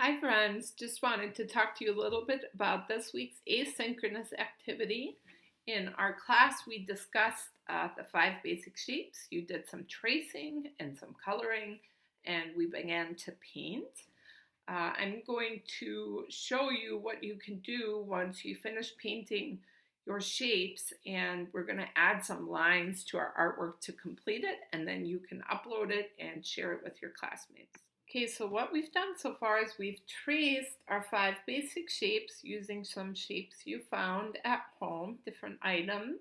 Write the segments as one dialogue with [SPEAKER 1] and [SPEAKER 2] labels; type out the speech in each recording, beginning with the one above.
[SPEAKER 1] Hi friends, just wanted to talk to you a little bit about this week's asynchronous activity. In our class we discussed the 5 basic shapes. You did some tracing and some coloring and we began to paint. I'm going to show you what you can do once you finish painting your shapes, and we're going to add some lines to our artwork to complete it, and then you can upload it and share it with your classmates. Okay, so what we've done so far is we've traced our 5 basic shapes using some shapes you found at home, different items.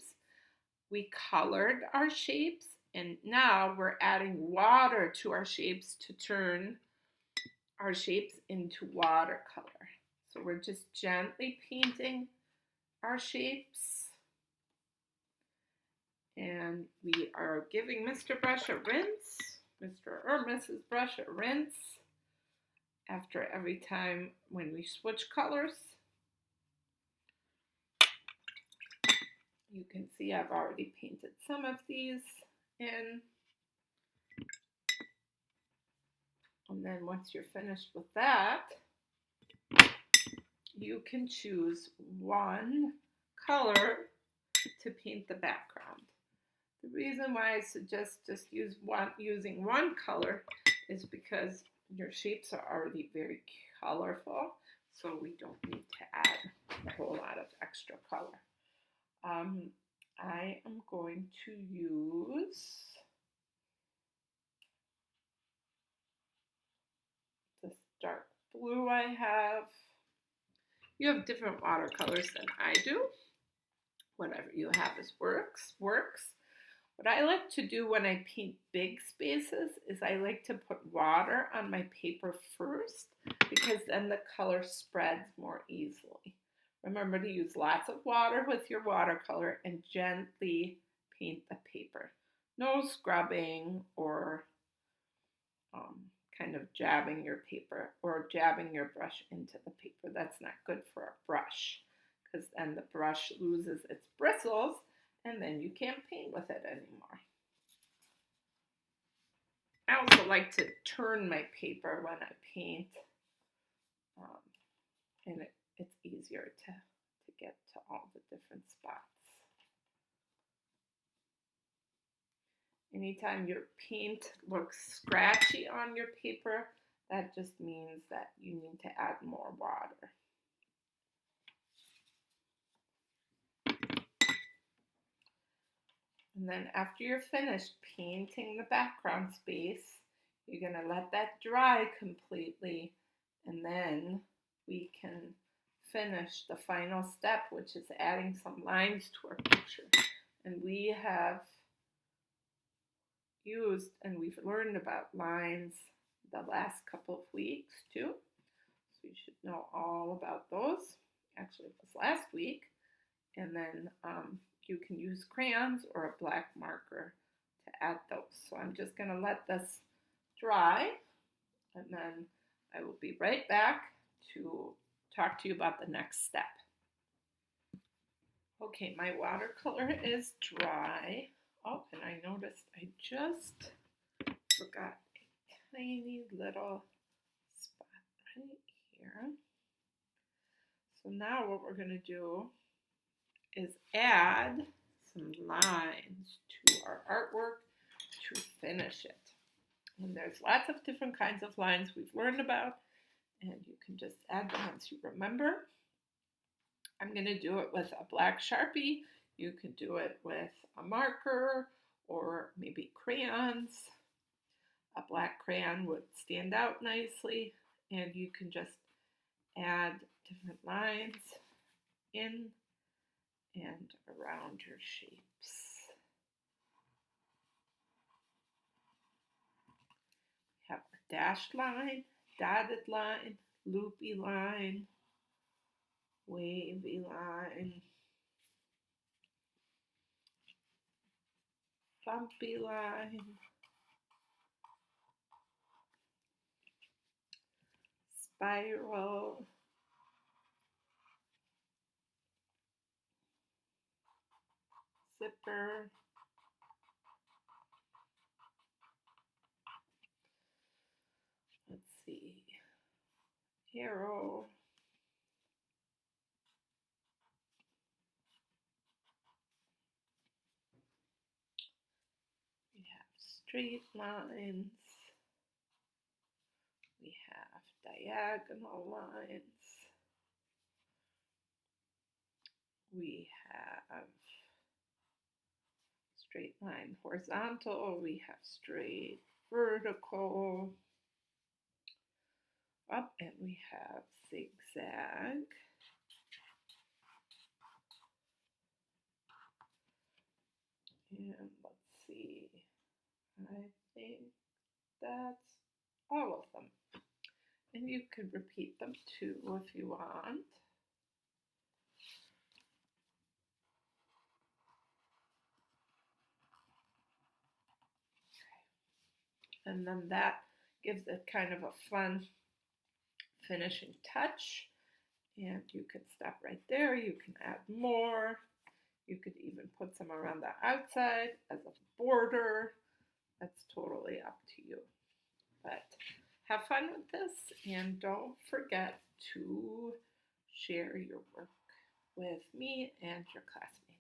[SPEAKER 1] We colored our shapes, and now we're adding water to our shapes to turn our shapes into watercolor. So we're just gently painting our shapes, and we are giving Mr. Brush a rinse, Mr. or Mrs. Brush a rinse after every time when we switch colors. You can see I've already painted some of these in. And then once you're finished with that, you can choose one color to paint the background. The reason why I suggest just using one color is because your shapes are already very colorful, so we don't need to add a whole lot of extra color. I am going to use this dark blue I have. You have different watercolors than I do. Whatever you have works. What I like to do when I paint big spaces is I like to put water on my paper first, because then the color spreads more easily. Remember to use lots of water with your watercolor and gently paint the paper. No scrubbing or kind of jabbing your paper or jabbing your brush into the paper. That's not good for a brush, because then the brush loses its bristles and then you can't paint with it anymore. I also like to turn my paper when I paint, and it's easier to get to all the different spots. Anytime your paint looks scratchy on your paper, that just means that you need to add more water. And then after you're finished painting the background space, you're going to let that dry completely, and then we can finish the final step, which is adding some lines to our picture. And we have used and we've learned about lines the last couple of weeks too. So you should know all about those. Actually, it was last week. And then you can use crayons or a black marker to add those. So I'm just going to let this dry, and then I will be right back to talk to you about the next step. Okay, my watercolor is dry. Oh, and I noticed I just forgot a tiny little spot right here. So now what we're going to do is add some lines to our artwork to finish it. And there's lots of different kinds of lines we've learned about, and you can just add the ones you remember. I'm going to do it with a black Sharpie. You can do it with a marker or maybe crayons. A black crayon would stand out nicely, and you can just add different lines in and around your shapes. We have a dashed line, dotted line, loopy line, wavy line, bumpy line, spiral, zipper, let's see, arrow. We have straight lines. We have diagonal lines. We have straight line horizontal. We have straight vertical. Up, and we have zigzag. And let's see, I think that's all of them. And you could repeat them too if you want. And then that gives it kind of a fun finishing touch. And you could stop right there. You can add more. You could even put some around the outside as a border. That's totally up to you. But have fun with this, and don't forget to share your work with me and your classmates.